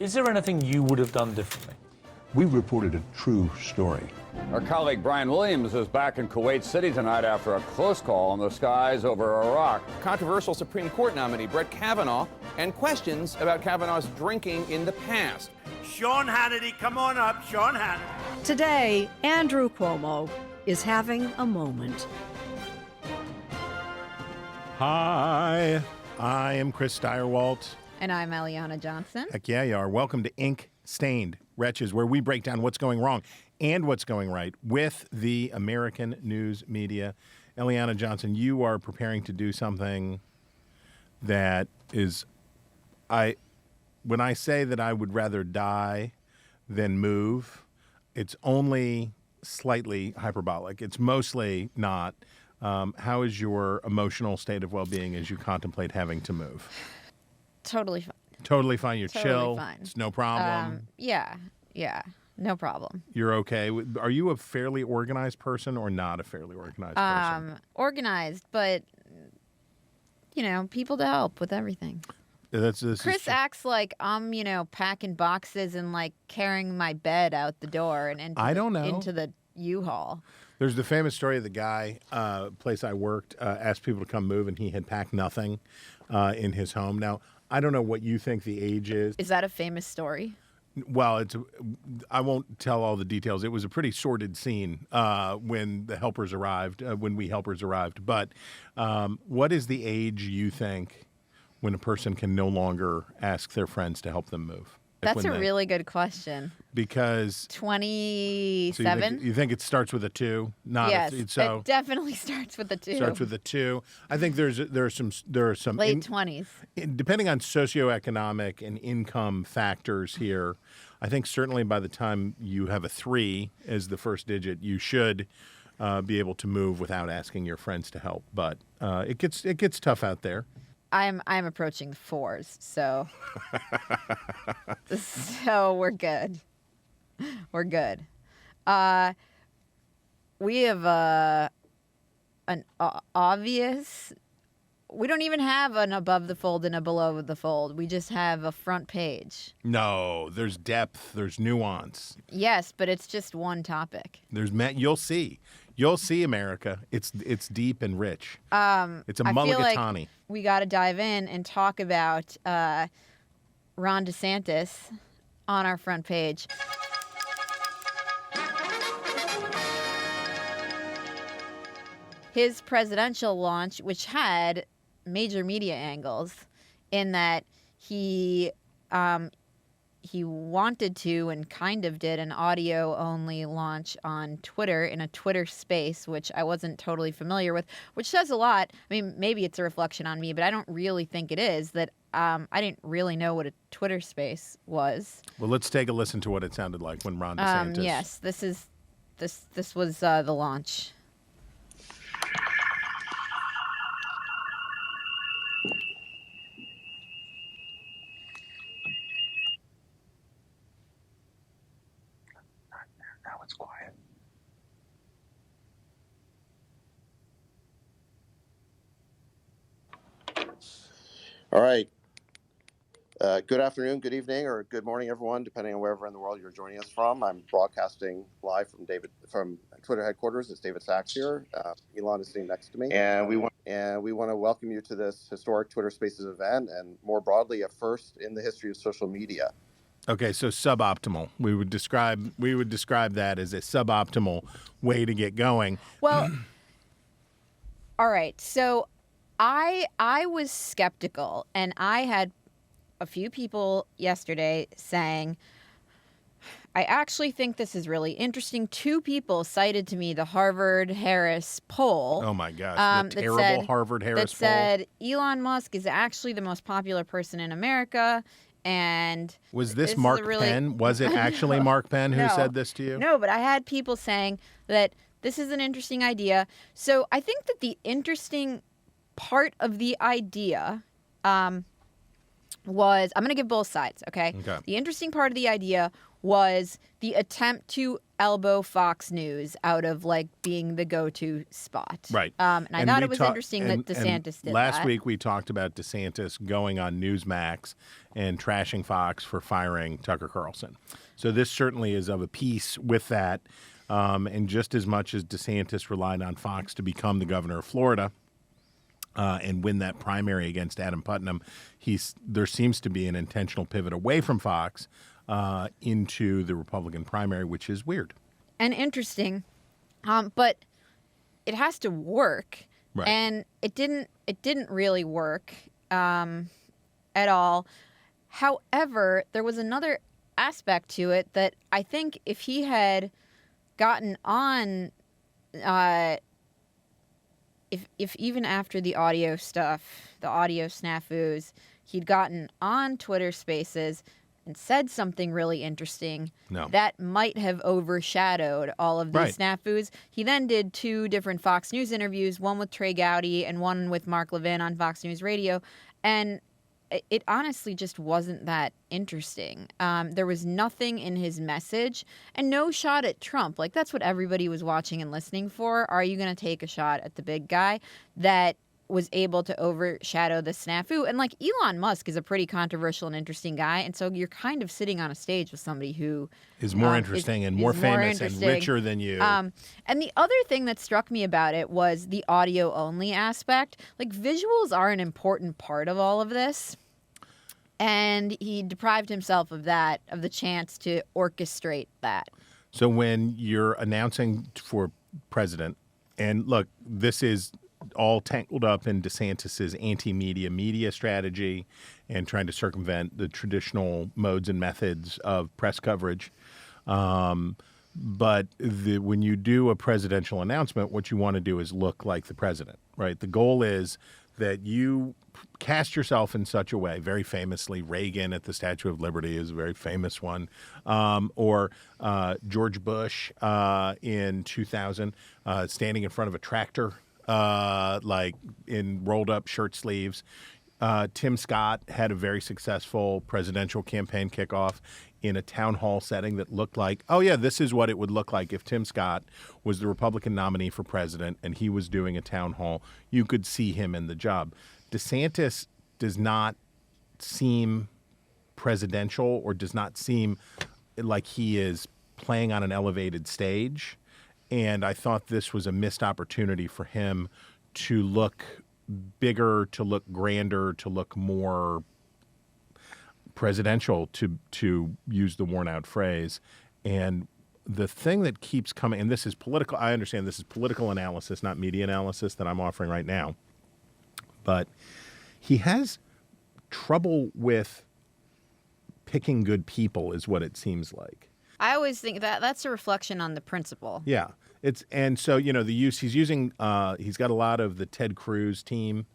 Is there anything you would have done differently? We reported a true story. Our colleague Brian Williams is back in Kuwait City tonight after a close call in the skies over Iraq. Controversial Supreme Court nominee Brett Kavanaugh and questions about Kavanaugh's drinking in the past. Sean Hannity, come on up, Sean Hannity. Today, Andrew Cuomo is having a moment. Hi, I am Chris Steyerwalt. And I'm Eliana Johnson. Heck yeah, you are. Welcome to Ink Stained Wretches, where we break down what's going wrong and what's going right with the American news media. Eliana Johnson, you are preparing to do something that is, when I say that I would rather die than move, it's only slightly hyperbolic. It's mostly not. How is your emotional state of well-being as you contemplate having to move? Totally fine. Totally fine. You're Totally chill. fine. It's no problem. Yeah. No problem. You're okay. Are you a fairly organized person or not a fairly organized person? Organized, but, people to help with everything. Chris acts like I'm, packing boxes and, carrying my bed out the door and into the U-Haul. There's the famous story of the guy, place I worked, asked people to come move, and he had packed nothing in his home. Now, I don't know what you think the age is. Is that a famous story? Well, I won't tell all the details. It was a pretty sordid scene when the helpers arrived, when we helpers arrived. But what is the age you think when a person can no longer ask their friends to help them move? That's a really good question. Because 27. So you think it starts with a 2? Yes, it definitely starts with a 2. Starts with a 2. I think there are some late 20s. Depending on socioeconomic and income factors here, I think certainly by the time you have a 3 as the first digit, you should be able to move without asking your friends to help. But it gets tough out there. I'm approaching 4s, so we're good. We're good. We have an obvious. We don't even have an above the fold and a below the fold. We just have a front page. No, there's depth. There's nuance. Yes, but it's just one topic. You'll see. You'll see, America. It's deep and rich. It's a mulligatawny. Like we got to dive in and talk about Ron DeSantis on our front page. His presidential launch, which had major media angles, in that he wanted to and kind of did an audio-only launch on Twitter in a Twitter space, which I wasn't totally familiar with, which says a lot. I mean, maybe it's a reflection on me, but I don't really think it is, that I didn't really know what a Twitter space was. Well, let's take a listen to what it sounded like when Ron DeSantis... Yes, this was the launch. It's quiet. All right. Good afternoon, good evening, or good morning, everyone, depending on wherever in the world you're joining us from. I'm broadcasting live from Twitter headquarters. It's David Sachs here. Elon is sitting next to me, and we want to welcome you to this historic Twitter Spaces event, and more broadly, a first in the history of social media. Okay, so suboptimal. We would describe that as a suboptimal way to get going. Well, all right. So I was skeptical, and I had a few people yesterday saying, I actually think this is really interesting. 2 people cited to me the Harvard-Harris poll. Oh, my gosh. The terrible Harvard-Harris poll. That said Elon Musk is actually the most popular person in America. And was this Mark Penn? Was it actually Mark Penn who said this to you? No, but I had people saying that this is an interesting idea. So I think that the interesting part of the idea was, I'm going to give both sides, okay? The interesting part of the idea was the attempt to elbow Fox News out of like being the go-to spot. Right. And I thought it was interesting that and DeSantis did last that. week we talked about DeSantis going on Newsmax and trashing Fox for firing Tucker Carlson. So this certainly is of a piece with that. And just as much as DeSantis relied on Fox to become the governor of Florida and win that primary against Adam Putnam, there seems to be an intentional pivot away from Fox into the Republican primary, which is weird and interesting, but it has to work, Right. and it didn't really work at all. However, there was another aspect to it that I think if he had gotten on, if even after the audio stuff, the audio snafus, he'd gotten on Twitter Spaces and said something really interesting, that might have overshadowed all of these snafus. He then did 2 different Fox News interviews, one with Trey Gowdy and one with Mark Levin on Fox News Radio, and it honestly just wasn't that interesting. There was nothing in his message and no shot at Trump. Like, that's what everybody was watching and listening for. Are you going to take a shot at the big guy that was able to overshadow the snafu? And like, Elon Musk is a pretty controversial and interesting guy, and so you're kind of sitting on a stage with somebody who is more interesting and more famous and richer than you. And the other thing that struck me about it was the audio only aspect. Like, visuals are an important part of all of this, and he deprived himself of that, of the chance to orchestrate that. So when you're announcing for president, and look, this is all tangled up in DeSantis's media strategy and trying to circumvent the traditional modes and methods of press coverage. But when you do a presidential announcement, what you want to do is look like the president, right? The goal is that you cast yourself in such a way, very famously, Reagan at the Statue of Liberty is a very famous one, or George Bush in 2000 standing in front of a tractor, like in rolled up shirt sleeves. Tim Scott had a very successful presidential campaign kickoff in a town hall setting that looked like, oh yeah, this is what it would look like if Tim Scott was the Republican nominee for president and he was doing a town hall. You could see him in the job. DeSantis does not seem presidential or does not seem like he is playing on an elevated stage. And I thought this was a missed opportunity for him to look bigger, to look grander, to look more presidential, to use the worn out phrase. And the thing that keeps coming, and this is political, I understand this is political analysis, not media analysis that I'm offering right now, but he has trouble with picking good people is what it seems like. I always think that that's a reflection on the principle. Yeah. And so, you know, the use he's using, he's got a lot of the Ted Cruz team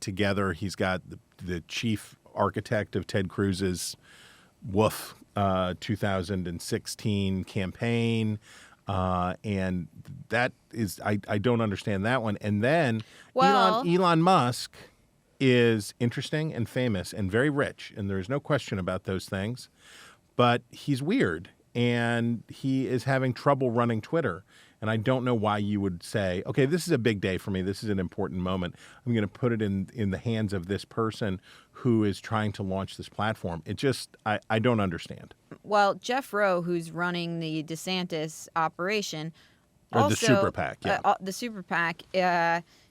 together. He's got the chief architect of Ted Cruz's 2016 campaign. And that is, I don't understand that one. And then Elon Musk is interesting and famous and very rich. And there's no question about those things. But he's weird. And he is having trouble running Twitter. And I don't know why you would say, okay, this is a big day for me. This is an important moment. I'm going to put it in the hands of this person who is trying to launch this platform. It just, I don't understand. Well, Jeff Rowe, who's running the DeSantis operation, the super PAC, the super PAC,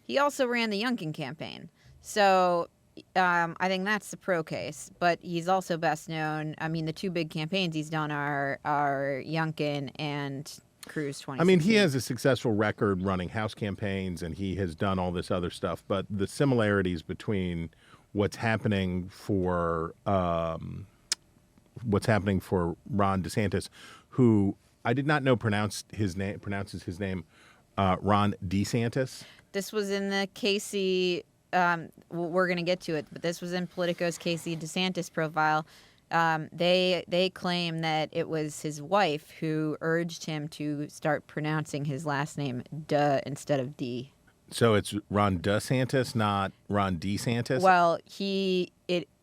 he also ran the Youngkin campaign. So I think that's the pro case. But he's also best known, I mean, the 2 big campaigns he's done are Youngkin and Cruz 2016. I mean, he has a successful record running House campaigns, and he has done all this other stuff. But the similarities between what's happening for Ron DeSantis, who I did not know pronounces his name Ron DeSantis. This was in the Casey. We're going to get to it, but this was in Politico's Casey DeSantis profile. They claim that it was his wife who urged him to start pronouncing his last name "duh" instead of "d." So it's Ron DeSantis, not Ron DeSantis? Well,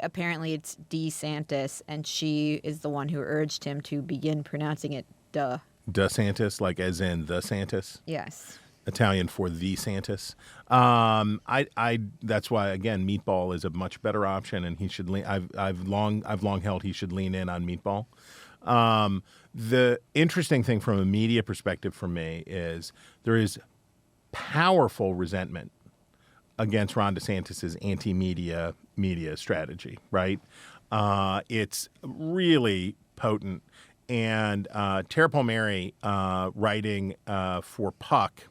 apparently it's DeSantis, and she is the one who urged him to begin pronouncing it "duh." DeSantis, like as in the Santis. Yes. Italian for the Santis. That's why again, Meatball is a much better option, and he should lean. I've long held he should lean in on Meatball. The interesting thing from a media perspective for me is there is powerful resentment against Ron DeSantis's anti-media strategy. Right? It's really potent. And Tara Palmieri, writing for Puck,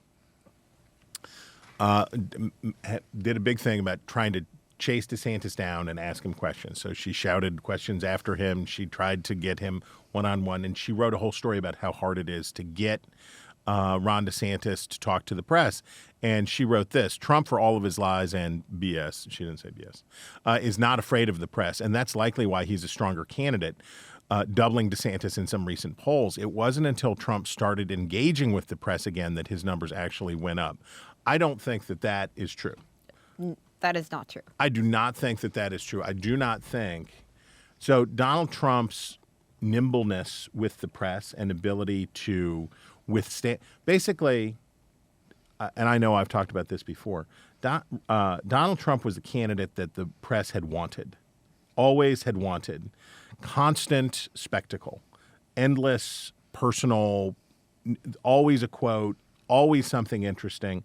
did a big thing about trying to chase DeSantis down and ask him questions. So she shouted questions after him. She tried to get him one-on-one, and she wrote a whole story about how hard it is to get Ron DeSantis to talk to the press. And she wrote this: Trump, for all of his lies and BS, she didn't say BS, is not afraid of the press, and that's likely why he's a stronger candidate. Doubling DeSantis in some recent polls. It wasn't until Trump started engaging with the press again that his numbers actually went up. I don't think that is true. That is not true. I do not think that is true. I do not think. So Donald Trump's nimbleness with the press and ability to withstand, basically, and I know I've talked about this before, Donald Trump was the candidate that the press had wanted, always had wanted. Constant spectacle, endless personal, always a quote, always something interesting.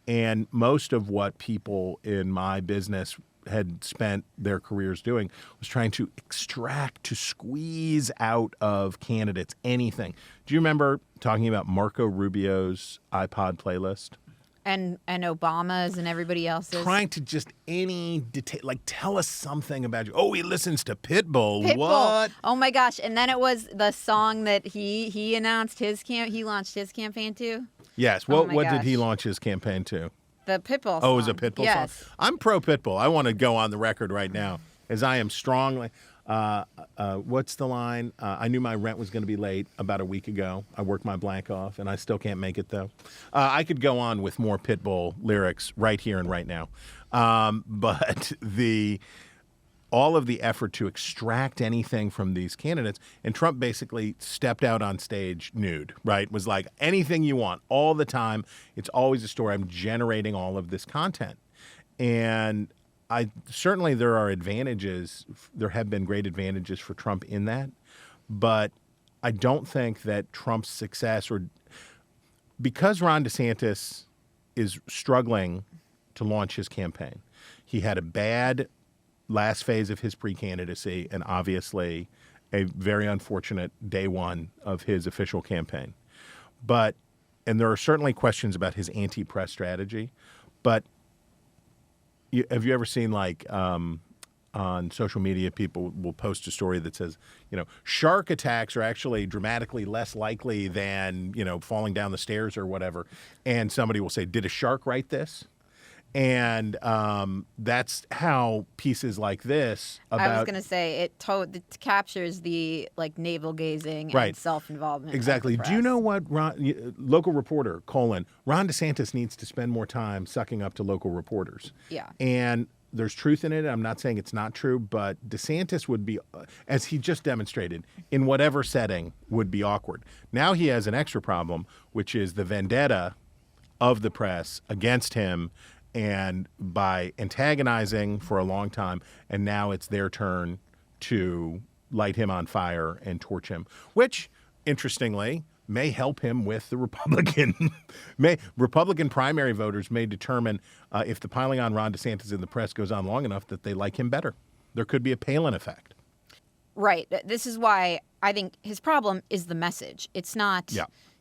And most of what people in my business had spent their careers doing was trying to extract, to squeeze out of candidates anything. Do you remember talking about Marco Rubio's iPod playlist? And Obama's and everybody else's. Trying to just any detail, like tell us something about you. Oh, he listens to Pitbull. Pitbull. What? Oh my gosh! And then it was the song that he announced he launched his campaign to. Yes. What did he launch his campaign to? The Pitbull song. Oh, it was a Pitbull yes. song? I'm pro Pitbull. I want to go on the record right now as I am strongly. What's the line? I knew my rent was going to be late about a week ago. I worked my blank off, and I still can't make it, though. I could go on with more Pitbull lyrics right here and right now. But all of the effort to extract anything from these candidates, and Trump basically stepped out on stage nude, right? Was like, anything you want, all the time. It's always a story. I'm generating all of this content. And certainly there are advantages. There have been great advantages for Trump in that, but I don't think that Trump's success, or because Ron DeSantis is struggling to launch his campaign, he had a bad last phase of his pre-candidacy and obviously a very unfortunate day one of his official campaign. And there are certainly questions about his anti-press strategy, but have you ever seen, like, on social media, people will post a story that says, shark attacks are actually dramatically less likely than, falling down the stairs or whatever. And somebody will say, did a shark write this? And that's how pieces like this about... I was going to say, it captures the, navel gazing right. and self-involvement. Exactly. Do you know what local reporter, Ron DeSantis needs to spend more time sucking up to local reporters. Yeah. And there's truth in it. I'm not saying it's not true, but DeSantis would be, as he just demonstrated, in whatever setting would be awkward. Now he has an extra problem, which is the vendetta of the press against him, and by antagonizing for a long time, and now it's their turn to light him on fire and torch him, which, interestingly, may help him with the Republican primary voters may determine if the piling on Ron DeSantis in the press goes on long enough that they like him better. There could be a Palin effect. Right. This is why I think his problem is the message. It's not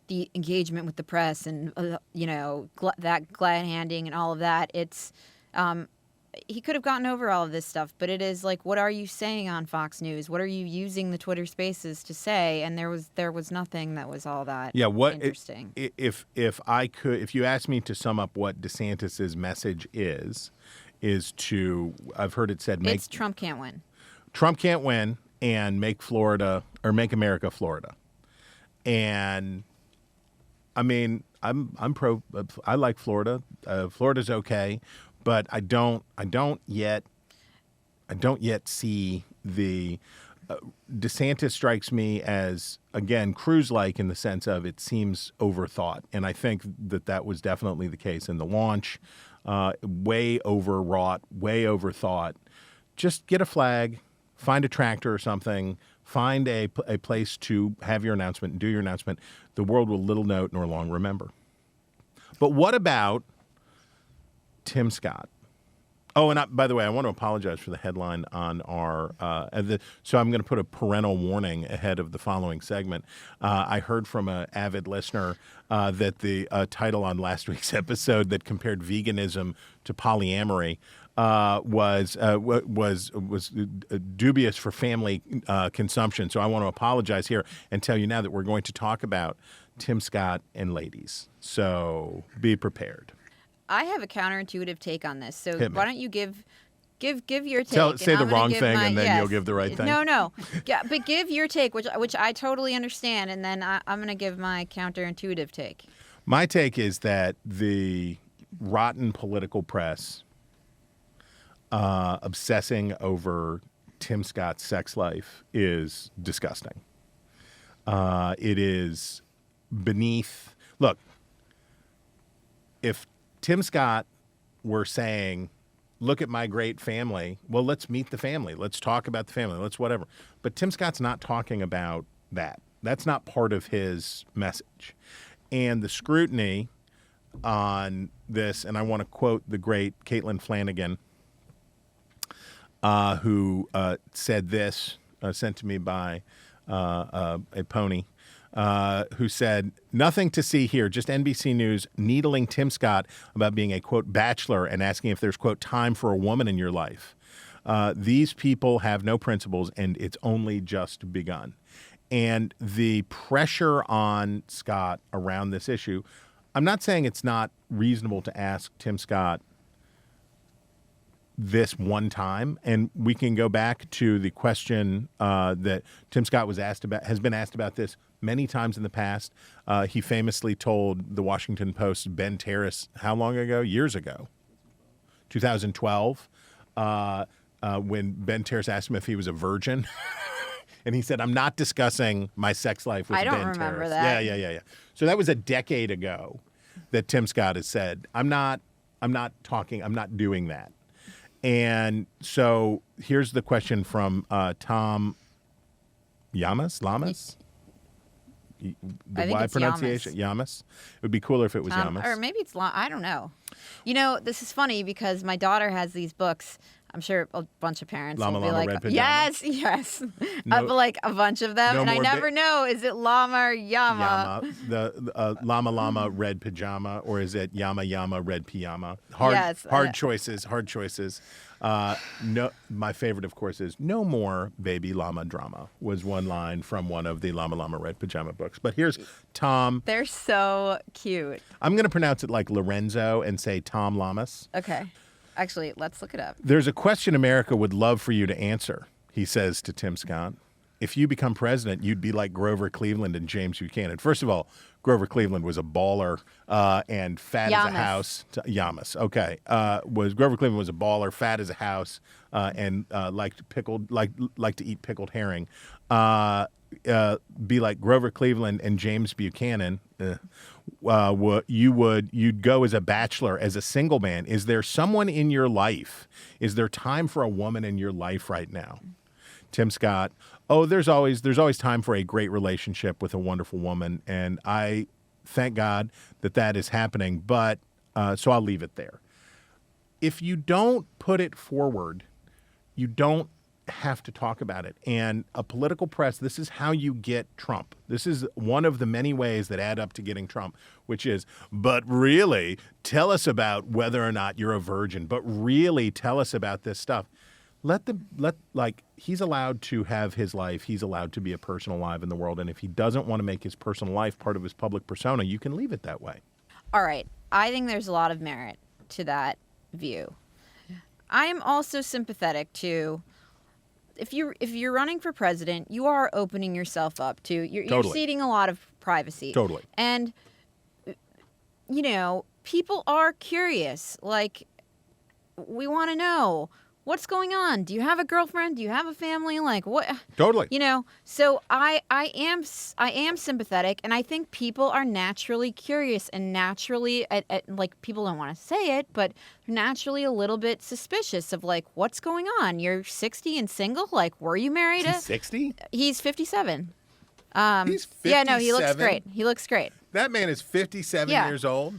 the engagement with the press and, that glad handing and all of that. It's he could have gotten over all of this stuff, but it is like, what are you saying on Fox News? What are you using the Twitter Spaces to say? And there was nothing that was all that interesting. If you asked me to sum up what DeSantis's message is to, I've heard it said, it's Trump can't win. Trump can't win, and make America Florida. And I mean, I'm pro. I like Florida. Florida's okay, but I don't yet see the DeSantis strikes me as, again, Cruz-like in the sense of it seems overthought. And I think that was definitely the case in the launch. Way overwrought, way overthought. Just get a flag, find a tractor or something, find a place to have your announcement and do your announcement. The world will little note nor long remember. But what about Tim Scott? Oh, and by the way, I want to apologize for the headline on our so I'm going to put a parental warning ahead of the following segment. I heard from an avid listener that the title on last week's episode that compared veganism to polyamory was dubious for family consumption. So I want to apologize here and tell you now that we're going to talk about Tim Scott and ladies. So be prepared. I have a counterintuitive take on this. So Hit me. why don't you give your take? Say the wrong thing and then you'll give the right thing. No. Yeah, but give your take, which I totally understand, and then I'm going to give my counterintuitive take. My take is that the rotten political press obsessing over Tim Scott's sex life is disgusting. It is beneath. Look, if Tim Scott were saying, look at my great family, well, let's meet the family. Let's talk about the family. Let's whatever. But Tim Scott's not talking about that. That's not part of his message. And the scrutiny on this, and I want to quote the great Caitlin Flanagan, who said this, sent to me by a pony, who said, nothing to see here, just NBC News needling Tim Scott about being a, quote, bachelor and asking if there's, quote, time for a woman in your life. These people have no principles, and it's only just begun. And the pressure on Scott around this issue, I'm not saying it's not reasonable to ask Tim Scott this one time, and we can go back to the question that Tim Scott was asked about, has been asked about this many times in the past. He famously told the Washington Post's Ben Terrace, how long ago? Years ago, 2012, when Ben Terrace asked him if he was a virgin. And he said, I'm not discussing my sex life with Ben Terrace. I don't remember that. Yeah. So that was a decade ago that Tim Scott has said, I'm not doing that. And so here's the question from Tom Lamas? The Y pronunciation? Yamas. It would be cooler if it was Yamas. Or maybe it's I don't know. You know, this is funny because my daughter has these books. I'm sure a bunch of parents will be like, yes. No, but like a bunch of them. And I never know, is it llama or yama? The llama, red pajama, or is it yama, red pajama? Hard choices. No, my favorite, of course, is no more baby llama drama, was one line from one of the llama, red pajama books. But here's Tom. They're so cute. I'm going to pronounce it like Lorenzo and say Tom Lamas. Okay. Actually, let's look it up. There's a question America would love for you to answer, he says to Tim Scott. If you become president, you'd be like Grover Cleveland and James Buchanan. First of all, Grover Cleveland was a baller and fat as a house. Yamas. Okay. Grover Cleveland was a baller, fat as a house, and liked to eat pickled herring. Be like Grover Cleveland and James Buchanan. You'd go as a bachelor, as a single man. Is there someone in your life? Is there time for a woman in your life right now? Tim Scott, there's always time for a great relationship with a wonderful woman, and I thank God that is happening, but so I'll leave it there. If you don't put it forward, you don't have to talk about it. And a political press, this is how you get Trump. This is one of the many ways that add up to getting Trump, which is, but really, tell us about whether or not you're a virgin, but really tell us about this stuff. He's allowed to have his life. He's allowed to be a person alive in the world. And if he doesn't want to make his personal life part of his public persona, you can leave it that way. All right. I think there's a lot of merit to that view. I am also sympathetic to, if you're running for president, you are opening yourself up to, you're ceding a lot of privacy. Totally. And, people are curious. Like, we want to know, what's going on? Do you have a girlfriend? Do you have a family? Like what? Totally. You know, so I am sympathetic, and I think people are naturally curious and naturally, like people don't want to say it, but naturally a little bit suspicious of like what's going on. You're 60 and single. Like, were you married? He's 60? He's 57. He's 57? Yeah, no, he looks great. He looks great. That man is 57 Yeah. years old?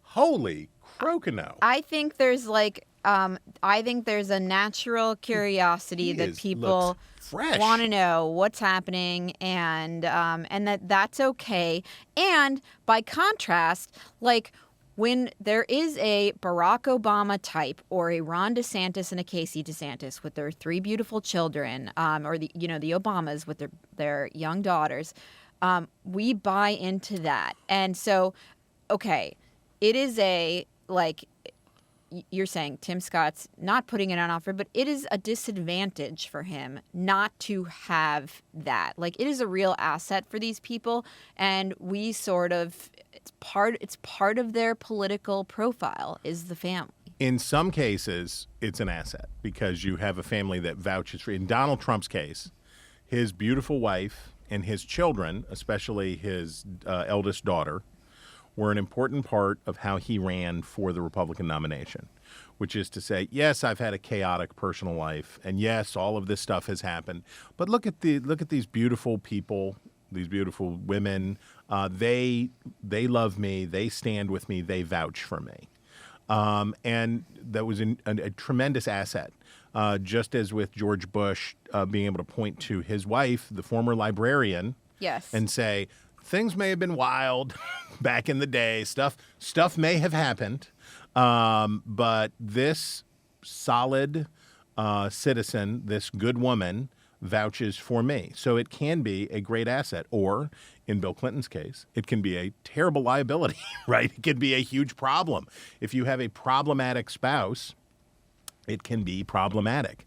Holy crocono. I think there's like I think there's a natural curiosity that people looks fresh. want to know what's happening, and that's okay. And by contrast, like when there is a Barack Obama type or a Ron DeSantis and a Casey DeSantis with their 3 beautiful children, or the Obamas with their young daughters, we buy into that. And so, okay, it is a like. You're saying Tim Scott's not putting it on offer, but it is a disadvantage for him not to have that. Like, it is a real asset for these people, and we sort of it's part of their political profile is the family. In some cases, it's an asset because you have a family that vouches for. In Donald Trump's case, his beautiful wife and his children, especially his eldest daughter, were an important part of how he ran for the Republican nomination, which is to say, yes, I've had a chaotic personal life, and yes, all of this stuff has happened. But look at these beautiful people, these beautiful women. They love me. They stand with me. They vouch for me, and that was a tremendous asset. Just as with George Bush being able to point to his wife, the former librarian, Yes. and say, things may have been wild back in the day. Stuff may have happened, but this solid citizen, this good woman, vouches for me. So it can be a great asset. Or, in Bill Clinton's case, it can be a terrible liability, right? It can be a huge problem. If you have a problematic spouse, it can be problematic.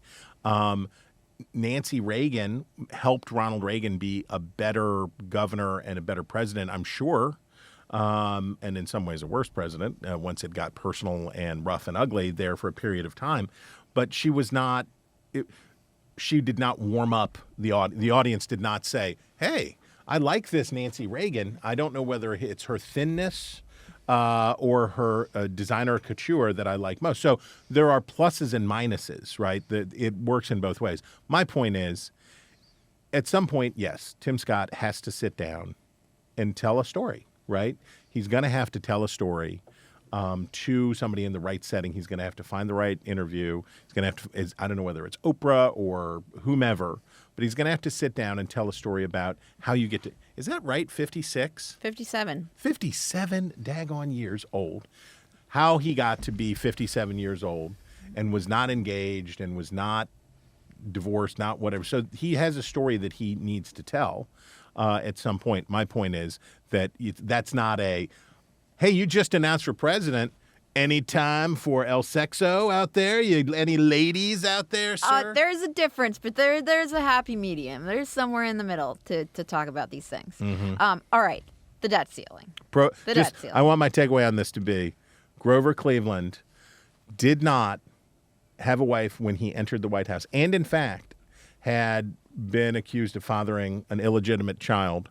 Nancy Reagan helped Ronald Reagan be a better governor and a better president, I'm sure, and in some ways a worse president once it got personal and rough and ugly there for a period of time. But she was not she did not warm up the audience. The audience did not say, hey, I like this Nancy Reagan. I don't know whether it's her thinness or her designer couture that I like most. So there are pluses and minuses, right? It works in both ways. My point is, at some point, yes, Tim Scott has to sit down and tell a story, right? He's going to have to tell a story to somebody in the right setting. He's going to have to find the right interview. He's going to have to, I don't know whether it's Oprah or whomever, but he's going to have to sit down and tell a story about how you get to, is that right, 56? 57. 57 daggone years old. How he got to be 57 years old and was not engaged and was not divorced, not whatever. So he has a story that he needs to tell at some point. My point is that that's not a, hey, you just announced for president. Any time for El Sexo out there? Any ladies out there, sir? There's a difference, but there's a happy medium. There's somewhere in the middle to talk about these things. Mm-hmm. All right, the debt ceiling. Debt ceiling. I want my takeaway on this to be, Grover Cleveland did not have a wife when he entered the White House, and in fact had been accused of fathering an illegitimate child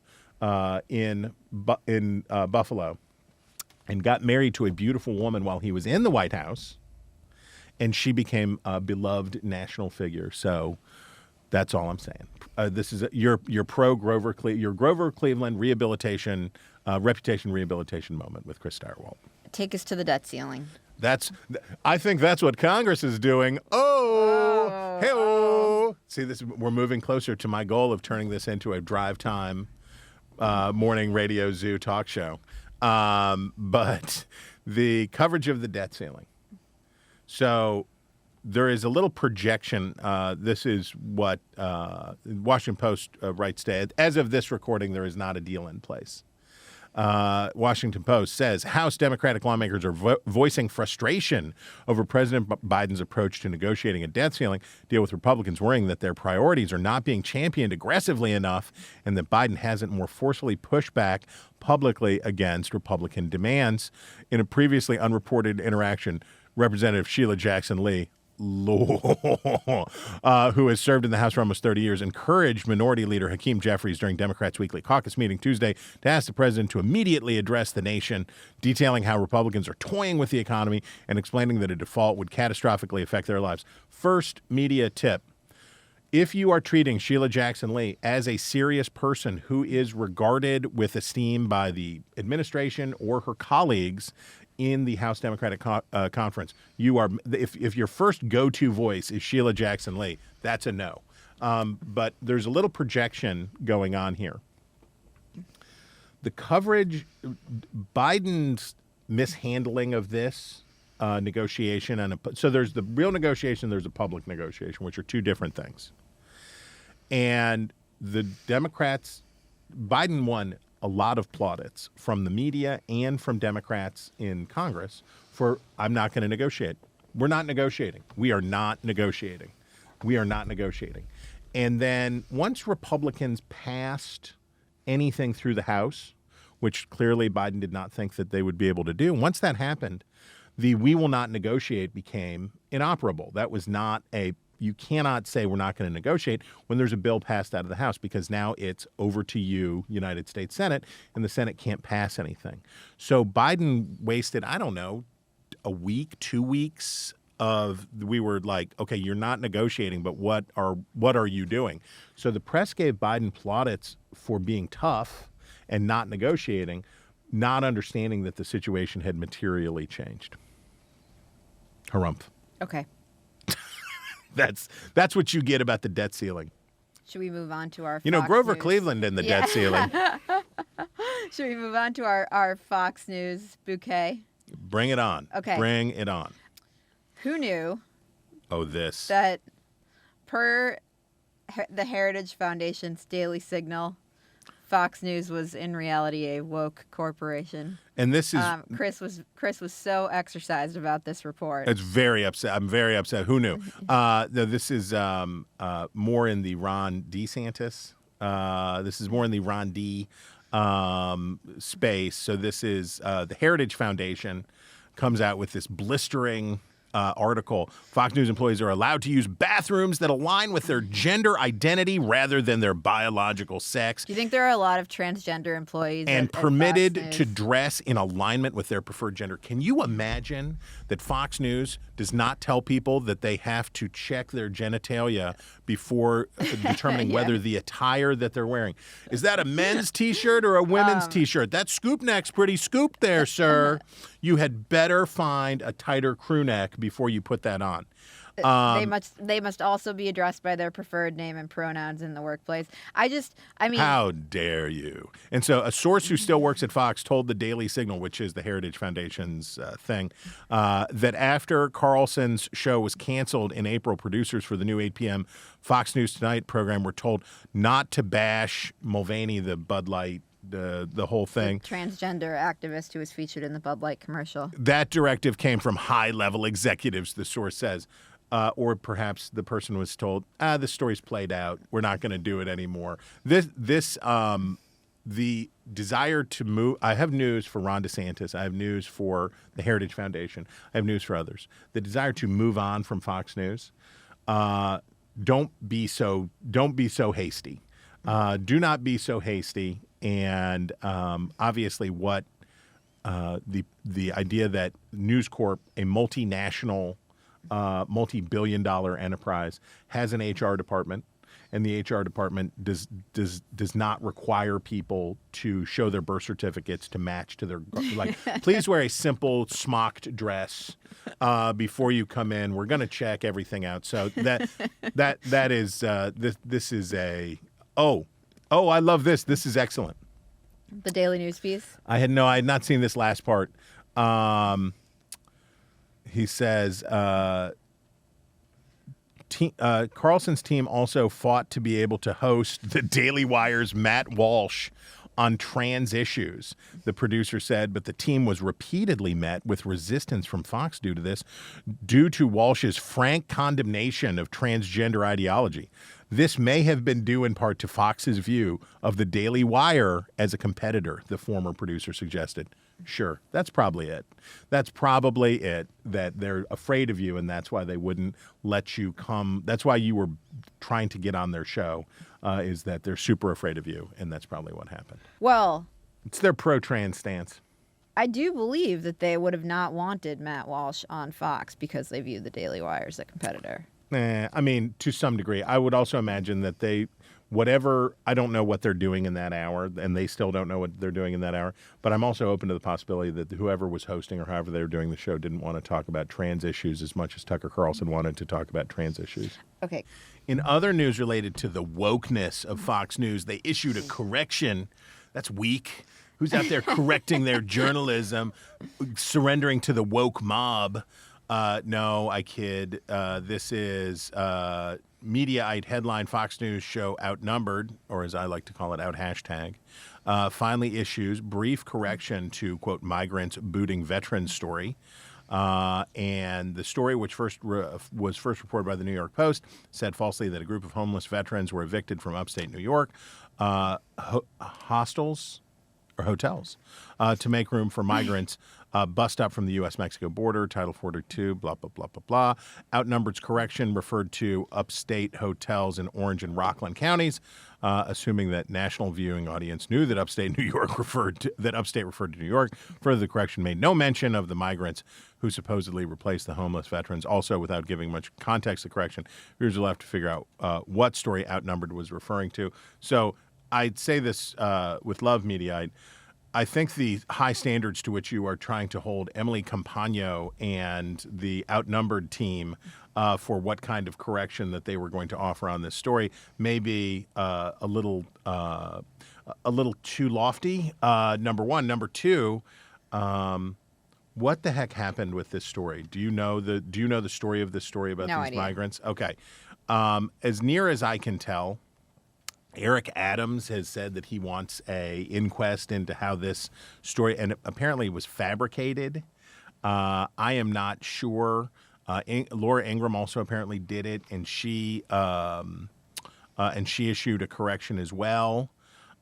in Buffalo, and got married to a beautiful woman while he was in the White House, and she became a beloved national figure. So that's all I'm saying. This is your pro Grover Cleveland reputation rehabilitation moment with Chris Stirewalt. Take us to the debt ceiling. I think that's what Congress is doing. Hey-oh. See, we're moving closer to my goal of turning this into a drive time morning radio zoo talk show. But the coverage of the debt ceiling. So there is a little projection. This is what Washington Post writes today. As of this recording, there is not a deal in place. Washington Post says House Democratic lawmakers are voicing frustration over President Biden's approach to negotiating a debt ceiling deal, with Republicans worrying that their priorities are not being championed aggressively enough and that Biden hasn't more forcefully pushed back publicly against Republican demands. In a previously unreported interaction, Representative Sheila Jackson Lee, who has served in the House for almost 30 years, encouraged Minority Leader Hakeem Jeffries during Democrats' weekly caucus meeting Tuesday to ask the president to immediately address the nation, detailing how Republicans are toying with the economy and explaining that a default would catastrophically affect their lives. First media tip. If you are treating Sheila Jackson Lee as a serious person who is regarded with esteem by the administration or her colleagues in the House Democratic Conference, you are, if your first go-to voice is Sheila Jackson Lee, that's a no. But there's a little projection going on here. The coverage, Biden's mishandling of this negotiation, so there's the real negotiation, there's a public negotiation, which are two different things. And the Democrats, Biden won a lot of plaudits from the media and from Democrats in Congress for, I'm not going to negotiate. We're not negotiating. We are not negotiating. We are not negotiating. And then once Republicans passed anything through the House, which clearly Biden did not think that they would be able to do, once that happened, the we will not negotiate became inoperable. That was not you cannot say we're not going to negotiate when there's a bill passed out of the House, because now it's over to you, United States Senate, and the Senate can't pass anything. So Biden wasted, I don't know, a week, 2 weeks of, we were like, okay, you're not negotiating, but what are you doing? So the press gave Biden plaudits for being tough and not negotiating, not understanding that the situation had materially changed. Harumph. Okay. That's what you get about the debt ceiling. Should we move on to our Fox News? Grover Cleveland and the debt ceiling. Should we move on to our Fox News bouquet? Bring it on. Okay. Bring it on. Who knew that per the Heritage Foundation's Daily Signal, Fox News was in reality a woke corporation? And this is Chris was so exercised about this report. It's very upset. I'm very upset. Who knew? This is more in the Ron DeSantis. This is more in the Ron D space. So this is the Heritage Foundation comes out with this blistering article. Fox News employees are allowed to use bathrooms that align with their gender identity rather than their biological sex. Do you think there are a lot of transgender employees and at permitted Fox to News? dress in alignment with their preferred gender? Can you imagine that Fox News does not tell people that they have to check their genitalia before determining whether the attire that they're wearing is that a men's T-shirt or a women's T-shirt? That scoop neck's pretty scooped there, sir. You had better find a tighter crew neck before you put that on. They must also be addressed by their preferred name and pronouns in the workplace. I mean, how dare you? And so a source who still works at Fox told the Daily Signal, which is the Heritage Foundation's thing, that after Carlson's show was canceled in April, producers for the new 8 p.m. Fox News Tonight program were told not to bash Mulvaney, the Bud Light, the whole thing. The transgender activist who was featured in the Bud Light commercial. That directive came from high-level executives, the source says. Or perhaps the person was told, the story's played out. We're not going to do it anymore. The desire to move. I have news for Ron DeSantis. I have news for the Heritage Foundation. I have news for others. The desire to move on from Fox News. Don't be so hasty. Do not be so hasty. And obviously, what the idea that News Corp, a multinational, multi-billion-dollar enterprise, has an HR department, and the HR department does not require people to show their birth certificates to match to their please wear a simple smocked dress before you come in. We're going to check everything out. So that is this is a I love this. This is excellent. The Daily News piece. I had not seen this last part. He says Carlson's team also fought to be able to host the Daily Wire's Matt Walsh on trans issues, the producer said, but the team was repeatedly met with resistance from Fox due to Walsh's frank condemnation of transgender ideology. This may have been due in part to Fox's view of the Daily Wire as a competitor, the former producer suggested. Sure. That's probably it. That's probably it, that they're afraid of you, and that's why they wouldn't let you come. That's why you were trying to get on their show, is that they're super afraid of you, and that's probably what happened. Well, It's their pro-trans stance. I do believe that they would have not wanted Matt Walsh on Fox because they view the Daily Wire as a competitor. I mean, to some degree. I would also imagine that I don't know what they're doing in that hour, and they still don't know what they're doing in that hour, but I'm also open to the possibility that whoever was hosting or however they were doing the show didn't want to talk about trans issues as much as Tucker Carlson wanted to talk about trans issues. Okay. In other news related to the wokeness of Fox News, they issued a correction. That's weak. Who's out there correcting their journalism, surrendering to the woke mob? No, I kid. This is Mediaite headline: Fox News show Outnumbered, or as I like to call it, out hashtag, finally issues brief correction to, quote, migrants booting veterans story. And the story, which was first reported by the New York Post, said falsely that a group of homeless veterans were evicted from upstate New York hostels to make room for migrants bust up from the U.S.-Mexico border, Title 42, blah, blah, blah, blah, blah. Outnumbered's correction referred to upstate hotels in Orange and Rockland counties, assuming that national viewing audience knew that upstate referred to New York. Further, the correction made no mention of the migrants who supposedly replaced the homeless veterans. Also, without giving much context to the correction, viewers will have to figure out what story Outnumbered was referring to. So I'd say this with love, Mediaite. I think the high standards to which you are trying to hold Emily Campagno and the Outnumbered team for what kind of correction that they were going to offer on this story may be a little too lofty. Number one. Number two, what the heck happened with this story? Do you know the story of this story about these migrants? Okay. As near as I can tell, Eric Adams has said that he wants a inquest into how this story, and apparently was fabricated. I am not sure. Laura Ingraham also apparently did it, and she issued a correction as well.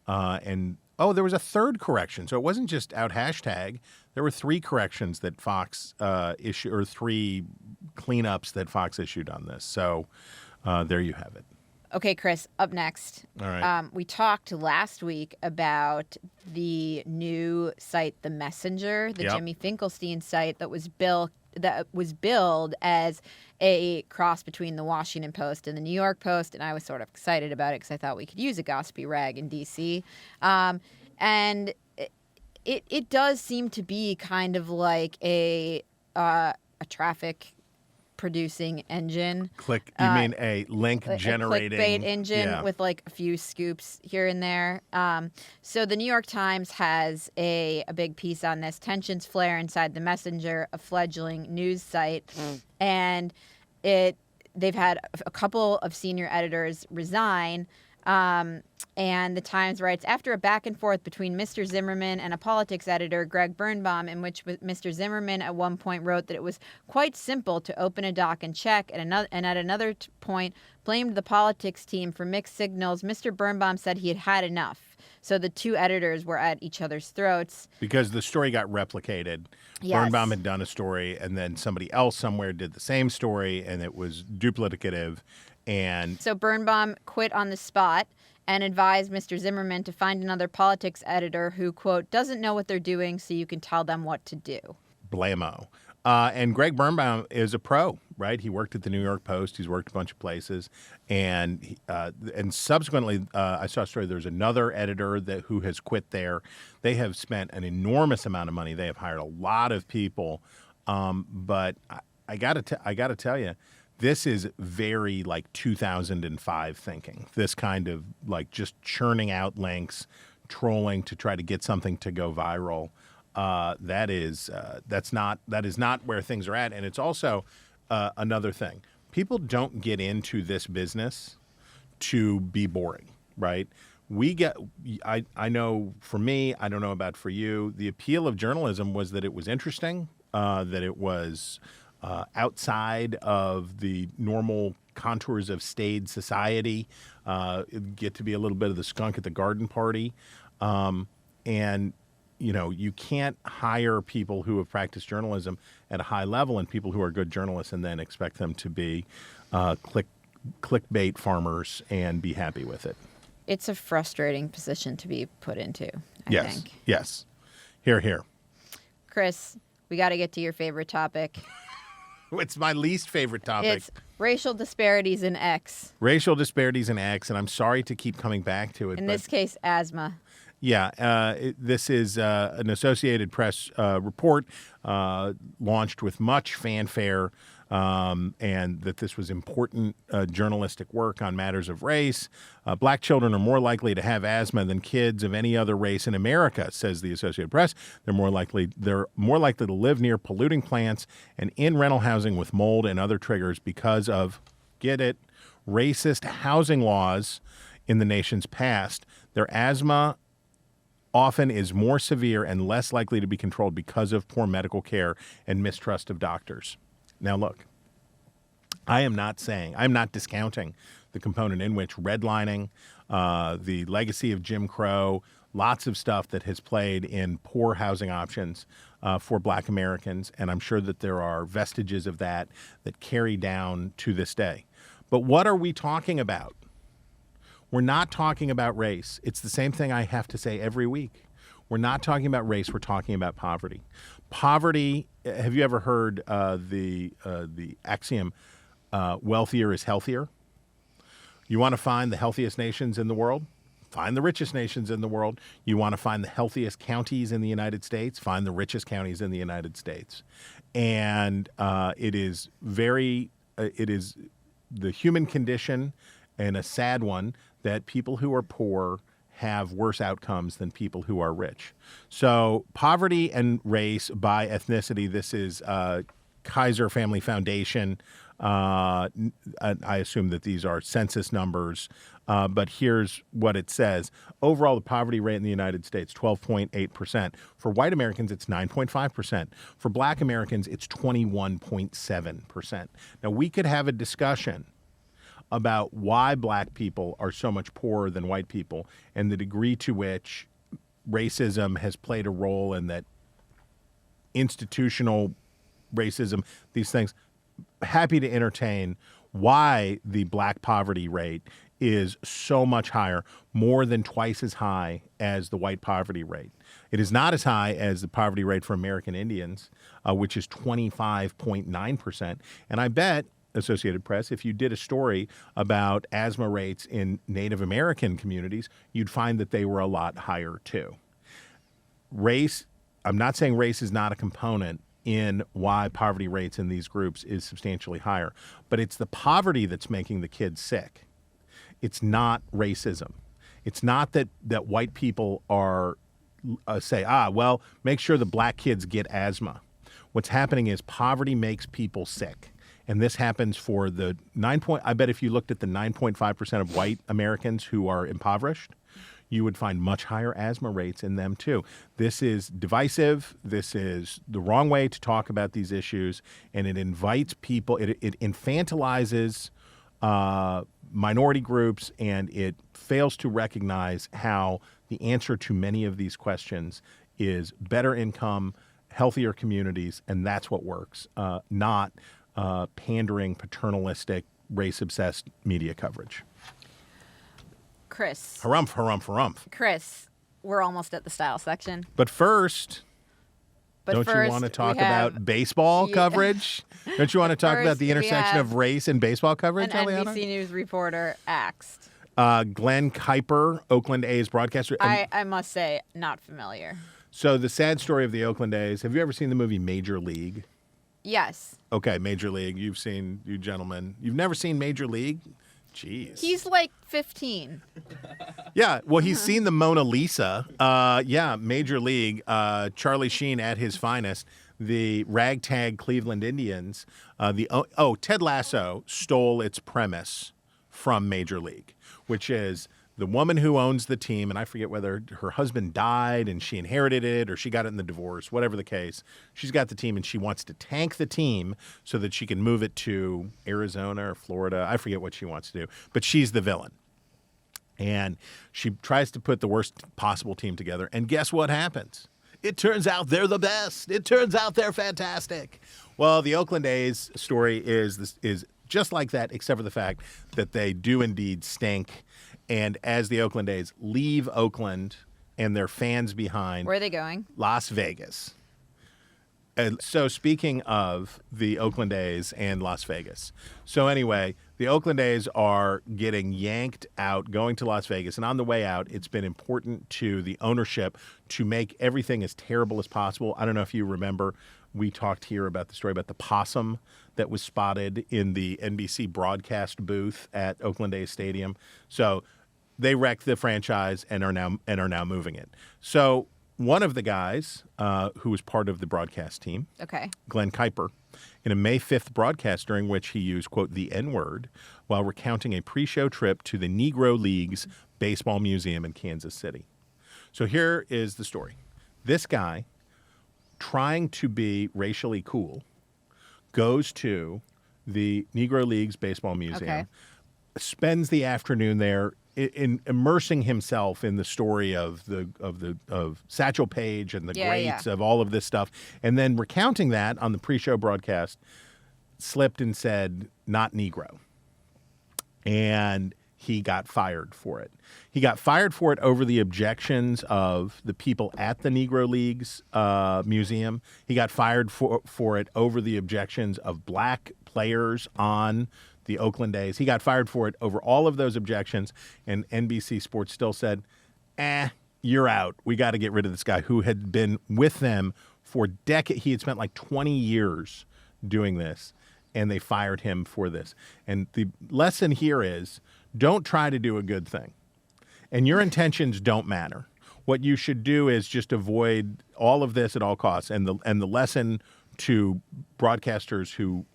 There was a third correction, so it wasn't just out hashtag. There were 3 corrections that Fox issued, or 3 cleanups that Fox issued on this. So there you have it. Okay, Chris, up next. All right. We talked last week about the new site, The Messenger, the Jimmy Finkelstein site that was billed as a cross between the Washington Post and the New York Post, and I was sort of excited about it because I thought we could use a gossipy rag in D.C. And it does seem to be kind of like a traffic producing engine. You mean a link generating? A clickbait engine with like a few scoops here and there. So the New York Times has a big piece on this. Tensions flare inside the Messenger, a fledgling news site. And they've had a couple of senior editors resign. And the Times writes, after a back and forth between Mr. Zimmerman and a politics editor, Greg Birnbaum, in which Mr. Zimmerman at one point wrote that it was quite simple to open a doc and check, and at another point blamed the politics team for mixed signals, Mr. Birnbaum said he had had enough. So the 2 editors were at each other's throats. Because the story got replicated. Yes. Birnbaum had done a story, and then somebody else somewhere did the same story, and it was duplicative. And so Birnbaum quit on the spot and advised Mr. Zimmerman to find another politics editor who, quote, doesn't know what they're doing so you can tell them what to do. Blammo. And Greg Birnbaum is a pro, right? He worked at the New York Post. He's worked a bunch of places. And subsequently, I saw a story. There's another editor who has quit there. They have spent an enormous amount of money. They have hired a lot of people. But I got to tell you, this is very like 2005 thinking. This kind of like just churning out links, trolling to try to get something to go viral. That is not where things are at. And it's also another thing. People don't get into this business to be boring, right? I know for me, I don't know about for you, the appeal of journalism was that it was interesting, that it was outside of the normal contours of staid society, get to be a little bit of the skunk at the garden party. And, you can't hire people who have practiced journalism at a high level and people who are good journalists and then expect them to be clickbait farmers and be happy with it. It's a frustrating position to be put into, I think. Yes. Here. Chris, we got to get to your favorite topic. It's my least favorite topic. It's racial disparities in X. Racial disparities in X, and I'm sorry to keep coming back to it. In this case, asthma. Yeah, this is an Associated Press report launched with much fanfare, and that this was important journalistic work on matters of race. Black children are more likely to have asthma than kids of any other race in America, says the Associated Press. They're more likely to live near polluting plants and in rental housing with mold and other triggers because of, get it, racist housing laws in the nation's past. Their asthma often is more severe and less likely to be controlled because of poor medical care and mistrust of doctors. Now, look, I'm not discounting the component in which redlining, the legacy of Jim Crow, lots of stuff that has played in poor housing options for Black Americans, and I'm sure that there are vestiges of that carry down to this day. But what are we talking about? We're not talking about race. It's the same thing I have to say every week. We're not talking about race. We're talking about poverty. Poverty, have you ever heard the axiom, wealthier is healthier? You want to find the healthiest nations in the world? Find the richest nations in the world. You want to find the healthiest counties in the United States? Find the richest counties in the United States. And it is the human condition, and a sad one, that people who are poor have worse outcomes than people who are rich. So poverty and race by ethnicity, this is Kaiser Family Foundation. I assume that these are census numbers, but here's what it says. Overall, the poverty rate in the United States, 12.8%. For white Americans, it's 9.5%. For Black Americans, it's 21.7%. Now, we could have a discussion about why Black people are so much poorer than white people and the degree to which racism has played a role in that, institutional racism, these things. Happy to entertain why the Black poverty rate is so much higher, more than twice as high as the white poverty rate. It is not as high as the poverty rate for American Indians, which is 25.9%. And I bet, Associated Press, if you did a story about asthma rates in Native American communities, you'd find that they were a lot higher too. Race, I'm not saying race is not a component in why poverty rates in these groups is substantially higher, but it's the poverty that's making the kids sick. It's not racism. It's not that white people are say, well, make sure the Black kids get asthma. What's happening is poverty makes people sick. And this happens for I bet if you looked at the 9.5% of white Americans who are impoverished, you would find much higher asthma rates in them too. This is divisive. This is the wrong way to talk about these issues, and it invites people, it infantilizes minority groups, and it fails to recognize how the answer to many of these questions is better income, healthier communities, and that's what works, not pandering, paternalistic, race-obsessed media coverage. Chris. Harumph, harumph, harumph. Chris, we're almost at the style section. But first, don't you want to talk about baseball coverage? Don't you want to talk about the intersection of race and baseball coverage, an Eliana? NBC News reporter axed. Glenn Kuiper, Oakland A's broadcaster. I must say, not familiar. So the sad story of the Oakland A's, have you ever seen the movie Major League? Yes. Okay, Major League. You've seen, you gentlemen. You've never seen Major League? Jeez. He's like 15. Yeah, well, he's seen the Mona Lisa. Yeah, Major League. Charlie Sheen at his finest. The ragtag Cleveland Indians. Ted Lasso stole its premise from Major League, which is the woman who owns the team, and I forget whether her husband died and she inherited it or she got it in the divorce, whatever the case. She's got the team and she wants to tank the team so that she can move it to Arizona or Florida. I forget what she wants to do, but she's the villain. And she tries to put the worst possible team together. And guess what happens? It turns out they're the best. It turns out they're fantastic. Well, the Oakland A's story is just like that, except for the fact that they do indeed stink. And as the Oakland A's leave Oakland and their fans behind, Where are they going? Las Vegas. And so speaking of the Oakland A's and Las Vegas. So anyway, the Oakland A's are getting yanked out, going to Las Vegas. And on the way out, it's been important to the ownership to make everything as terrible as possible. I don't know if you remember, we talked here about the story about the possum that was spotted in the NBC broadcast booth at Oakland A's Stadium. So they wrecked the franchise and are now moving it. So one of the guys who was part of the broadcast team, Okay. Glenn Kuiper, in a May 5th broadcast during which he used, quote, the N-word while recounting a pre-show trip to the Negro League's Baseball Museum in Kansas City. So here is the story. This guy, trying to be racially cool, goes to the Negro League's Baseball Museum, Okay. spends the afternoon there in immersing himself in the story of Satchel Paige and the greats of all of this stuff, and then recounting that on the pre-show broadcast, slipped and said, not Negro. And he got fired for it. He got fired for it over the objections of the people at the Negro League's museum. He got fired for it over the objections of black players on the Oakland A's. He got fired for it over all of those objections, and NBC Sports still said, you're out. We got to get rid of this guy who had been with them for decades. He had spent like 20 years doing this, and they fired him for this. And the lesson here is, don't try to do a good thing. And your intentions don't matter. What you should do is just avoid all of this at all costs. And the lesson to broadcasters who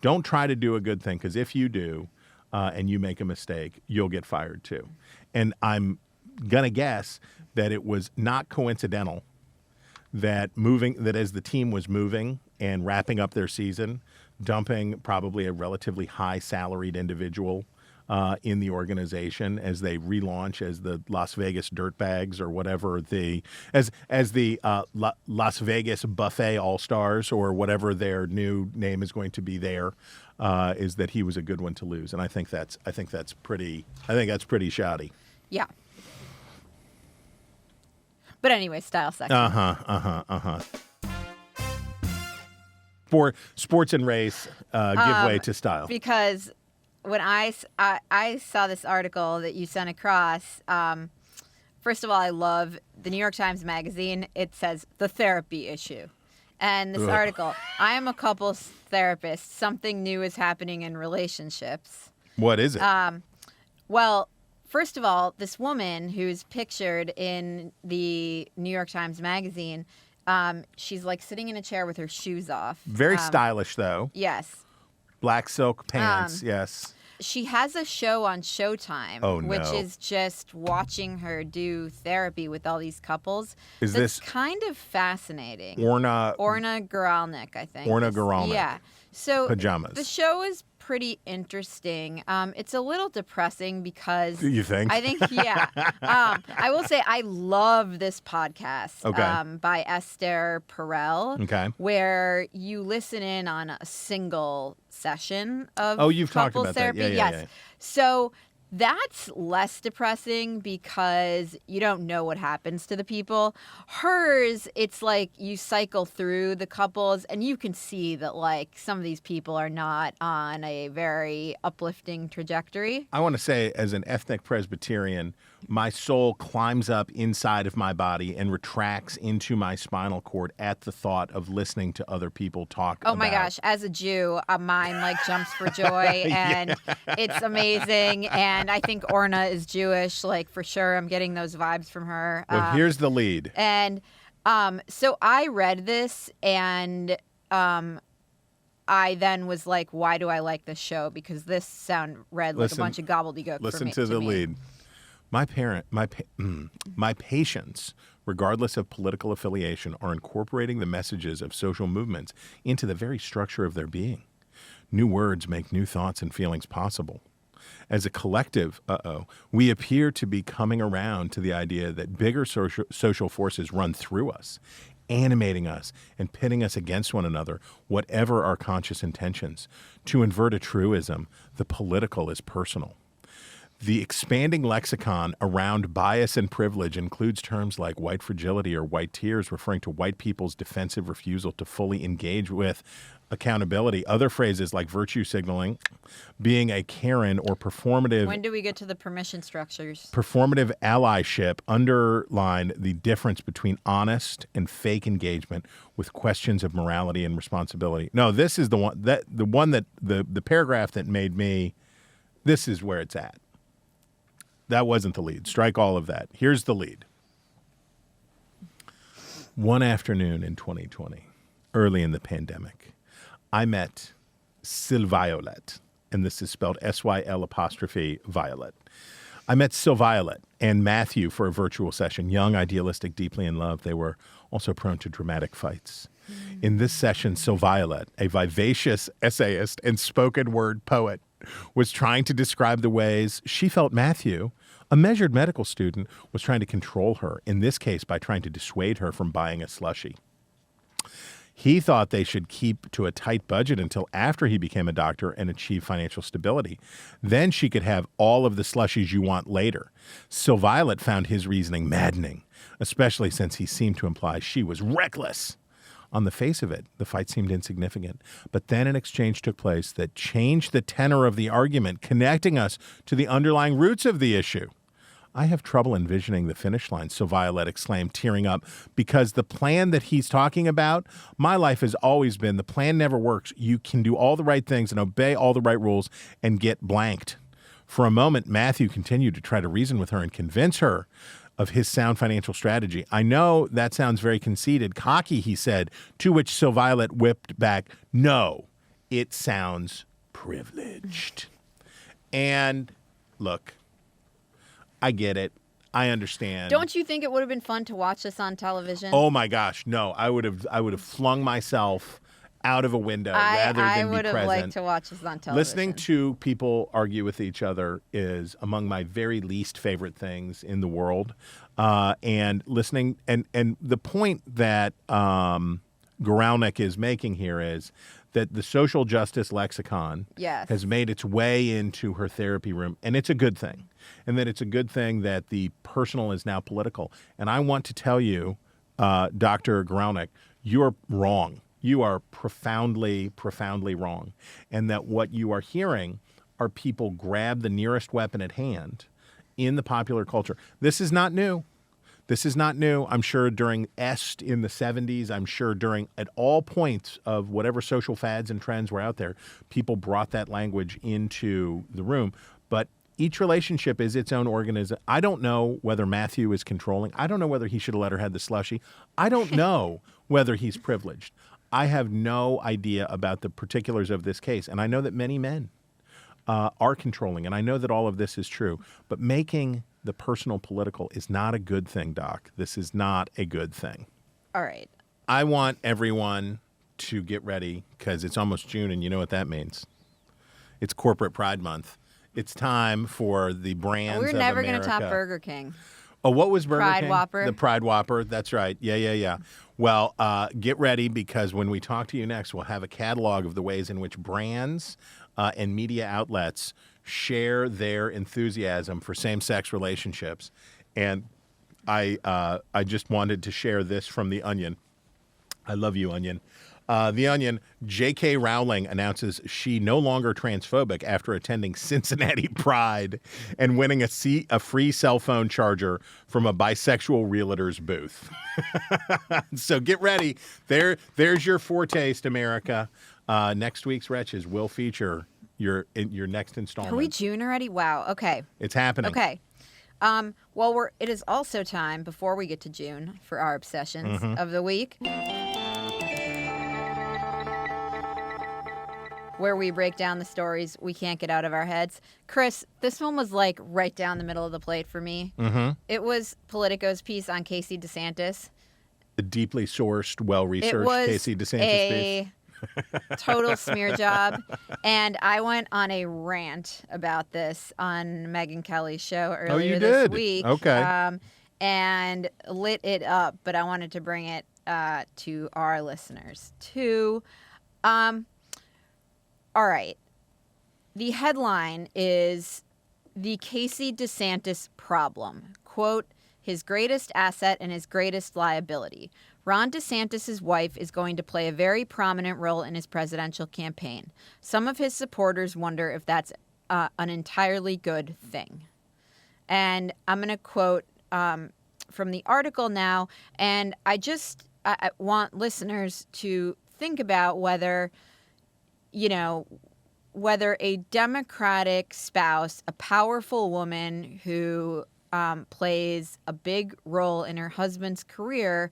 don't try to do a good thing, because if you do and you make a mistake, you'll get fired too. And I'm going to guess that it was not coincidental that as the team was moving and wrapping up their season, dumping probably a relatively high salaried individual in the organization as they relaunch as the Las Vegas Dirtbags or whatever as the Las Vegas Buffet All-Stars or whatever their new name is going to be there, is that he was a good one to lose. And I think that's pretty shoddy. Yeah. But anyway, style section. For sports and race, give way to style. Because when I saw this article that you sent across, first of all, I love the New York Times Magazine. It says the therapy issue. And this article, I am a couples therapist. Something new is happening in relationships. What is it? Well, first of all, this woman who's pictured in the New York Times Magazine, she's like sitting in a chair with her shoes off. Very stylish, though. Yes. Black silk pants, yes. She has a show on Showtime, Oh, no. which is just watching her do therapy with all these couples. Is That's this kind of fascinating? Orna Guralnick, I think. Orna Guralnick. Yeah. So Pajamas. the show is pretty interesting. It's a little depressing because You think? I think, yeah. I will say I love this podcast by Esther Perel, where you listen in on a single session of you've talked couples about that. therapy. Yeah. Yes. So that's less depressing because you don't know what happens to the people. Hers, it's like you cycle through the couples and you can see that like some of these people are not on a very uplifting trajectory. I want to say, as an ethnic Presbyterian, my soul climbs up inside of my body and retracts into my spinal cord at the thought of listening to other people talk Oh my gosh, as a Jew, mine like jumps for joy and it's amazing. And I think Orna is Jewish, like for sure. I'm getting those vibes from her. Well, here's the lead. And so I read this and I then was like, why do I like this show? Because this read like a bunch of gobbledygook. Listen to the lead. My patients, regardless of political affiliation, are incorporating the messages of social movements into the very structure of their being. New words make new thoughts and feelings possible. as a collective, we appear to be coming around to the idea that bigger social forces run through us, animating us and pitting us against one another, whatever our conscious intentions. To invert a truism, the political is personal. The expanding lexicon around bias and privilege includes terms like white fragility or white tears, referring to white people's defensive refusal to fully engage with accountability. Other phrases like virtue signaling, being a Karen, or performative. When do we get to the permission structures? Performative allyship underline the difference between honest and fake engagement with questions of morality and responsibility. No, this is the paragraph that made me. This is where it's at. That wasn't the lead. Strike all of that. Here's the lead. One afternoon in 2020, early in the pandemic, I met Sylviolet, and this is spelled SYL''Violet. I met Sylviolet and Matthew for a virtual session, young, idealistic, deeply in love. They were also prone to dramatic fights. In this session, Sylviolet, a vivacious essayist and spoken word poet, was trying to describe the ways she felt Matthew, a measured medical student, was trying to control her, in this case by trying to dissuade her from buying a slushie. He thought they should keep to a tight budget until after he became a doctor and achieved financial stability. Then she could have all of the slushies you want later. Sylviolet found his reasoning maddening, especially since he seemed to imply she was reckless. On the face of it, the fight seemed insignificant, but then an exchange took place that changed the tenor of the argument, connecting us to the underlying roots of the issue. I have trouble envisioning the finish line, Sylviolet exclaimed, tearing up, because the plan that he's talking about, my life has always been, the plan never works. You can do all the right things and obey all the right rules and get blanked. For a moment, Matthew continued to try to reason with her and convince her of his sound financial strategy. I know that sounds very conceited, cocky, he said, to which Sylviolet whipped back, no, it sounds privileged. And look, I get it. I understand. Don't you think it would have been fun to watch this on television? Oh my gosh, no. I would have flung myself out of a window rather than be present. I would have liked to watch this on television. Listening to people argue with each other is among my very least favorite things in the world. And listening, and the point that Goralnik is making here is that the social justice lexicon has made its way into her therapy room, and it's a good thing. And that it's a good thing that the personal is now political. And I want to tell you, Dr. Goralnik, you're wrong. You are profoundly, profoundly wrong. And that what you are hearing are people grab the nearest weapon at hand in the popular culture. This is not new. This is not new. I'm sure during Est in the 70s, I'm sure at all points of whatever social fads and trends were out there, people brought that language into the room. But each relationship is its own organism. I don't know whether Matthew is controlling. I don't know whether he should have let her have the slushie. I don't know whether he's privileged. I have no idea about the particulars of this case. And I know that many men are controlling. And I know that all of this is true. But making the personal political is not a good thing, Doc. This is not a good thing. All right. I want everyone to get ready because it's almost June, and you know what that means. It's Corporate Pride Month. It's time for the brands of America. We're never going to top Burger King. Oh, what was Burger King? Pride Whopper. The Pride Whopper. That's right. Yeah. Well, get ready because when we talk to you next, we'll have a catalog of the ways in which brands and media outlets share their enthusiasm for same-sex relationships. And I just wanted to share this from The Onion. I love you, Onion. The Onion, J.K. Rowling announces she no longer transphobic after attending Cincinnati Pride and winning a free cell phone charger from a bisexual realtor's booth. So get ready. There's your foretaste, America. Next week's Wretches will feature your next installment. Are we June already? Wow. Okay. It's happening. Okay. Well, it is also time, before we get to June, for our obsessions of the week, where we break down the stories we can't get out of our heads. Chris, this one was like right down the middle of the plate for me. It was Politico's piece on Casey DeSantis. A deeply sourced, well-researched Casey DeSantis piece. Total smear job. And I went on a rant about this on Megyn Kelly's show earlier this week. Okay. And lit it up, but I wanted to bring it to our listeners too. All right. The headline is The Casey DeSantis Problem. Quote, his greatest asset and his greatest liability. Ron DeSantis' wife is going to play a very prominent role in his presidential campaign. Some of his supporters wonder if that's an entirely good thing. And I'm going to quote from the article now, and I want listeners to think about whether a Democratic spouse, a powerful woman who plays a big role in her husband's career,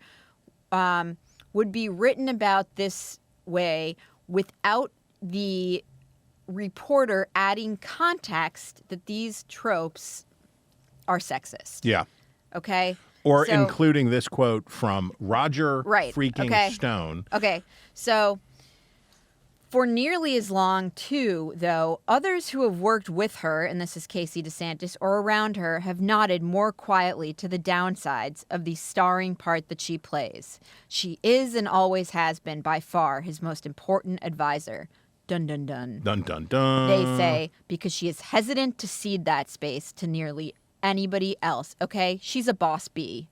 would be written about this way without the reporter adding context that these tropes are sexist. Yeah. Okay? Or So- including this quote from Roger freaking okay. Stone. Okay, so for nearly as long, too, though, others who have worked with her, and this is Casey DeSantis, or around her, have nodded more quietly to the downsides of the starring part that she plays. She is and always has been by far his most important advisor. Dun, dun, dun. Dun, dun, dun. They say, because she is hesitant to cede that space to nearly anybody else, okay? She's a boss bee.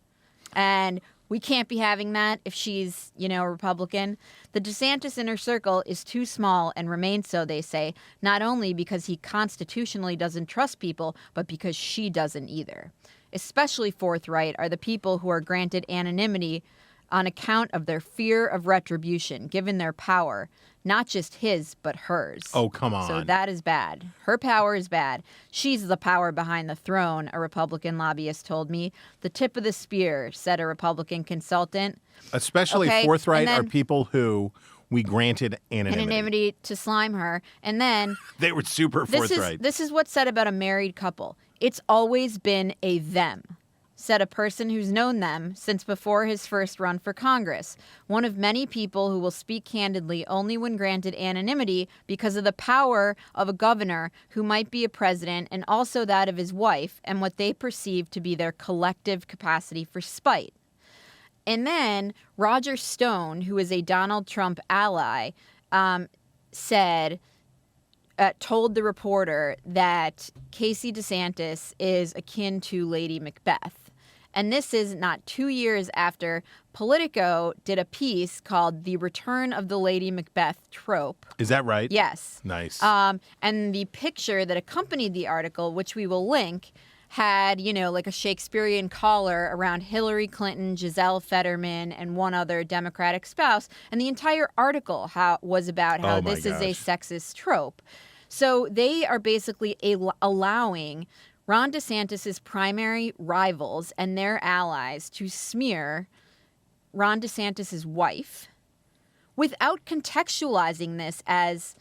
And we can't be having that if she's, a Republican. The DeSantis inner circle is too small and remains so, they say, not only because he constitutionally doesn't trust people, but because she doesn't either. Especially forthright are the people who are granted anonymity on account of their fear of retribution, given their power. Not just his, but hers. Oh, come on. So that is bad. Her power is bad. She's the power behind the throne, a Republican lobbyist told me. The tip of the spear, said a Republican consultant. Especially Okay, forthright and then- are people who we granted anonymity. Anonymity to slime her. And then They were super forthright. this is what's said about a married couple. It's always been a them, said a person who's known them since before his first run for Congress. One of many people who will speak candidly only when granted anonymity because of the power of a governor who might be a president, and also that of his wife and what they perceive to be their collective capacity for spite. And then Roger Stone, who is a Donald Trump ally, told the reporter that Casey DeSantis is akin to Lady Macbeth. And this is not 2 years after Politico did a piece called The Return of the Lady Macbeth Trope. Is that right? Yes. Nice. And the picture that accompanied the article, which we will link, had, like a Shakespearean collar around Hillary Clinton, Giselle Fetterman, and one other Democratic spouse. And the entire article was about how Oh my this is a gosh. sexist trope. So they are basically allowing Ron DeSantis' primary rivals and their allies to smear Ron DeSantis' wife without contextualizing this as,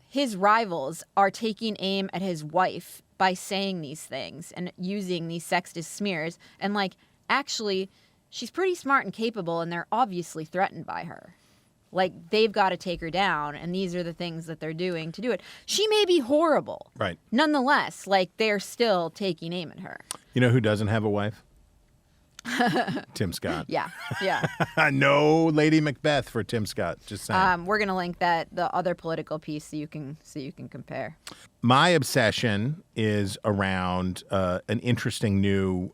his rivals are taking aim at his wife by saying these things and using these sexist smears. And, actually, she's pretty smart and capable, and they're obviously threatened by her. They've got to take her down, and these are the things that they're doing to do it. She may be horrible. Right. Nonetheless, they're still taking aim at her. You know who doesn't have a wife? Tim Scott. Yeah, yeah. No Lady Macbeth for Tim Scott. Just saying. We're gonna link the other political piece so you can compare. My obsession is around an interesting new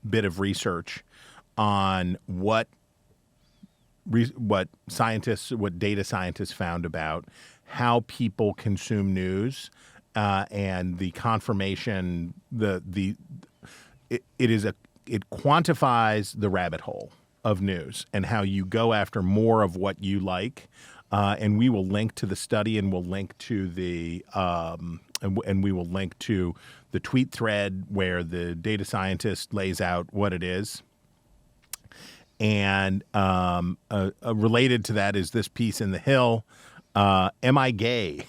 bit of research on what data scientists found about how people consume news and the confirmation. It quantifies the rabbit hole of news and how you go after more of what you like. And we will link to the study, and we'll link to the and we will link to the tweet thread where the data scientist lays out what it is. And related to that is this piece in The Hill, Am I Gay?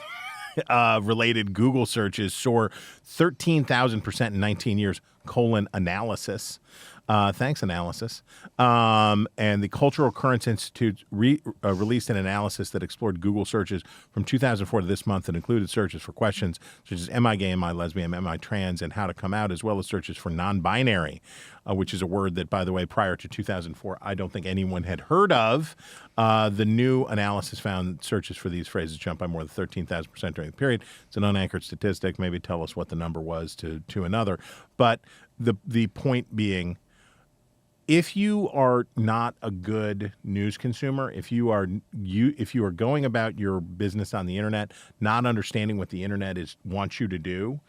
Related Google searches soar 13,000% in 19 years. analysis. Thanks, analysis. And the Cultural Currents Institute released an analysis that explored Google searches from 2004 to this month and included searches for questions such as am I gay, am I lesbian, am I trans, and how to come out, as well as searches for non-binary, which is a word that, by the way, prior to 2004, I don't think anyone had heard of. The new analysis found searches for these phrases jumped by more than 13,000% during the period. It's an unanchored statistic. Maybe tell us what the number was to another. But the point being, if you are not a good news consumer, if you are going about your business on the internet, not understanding what the internet wants you to do,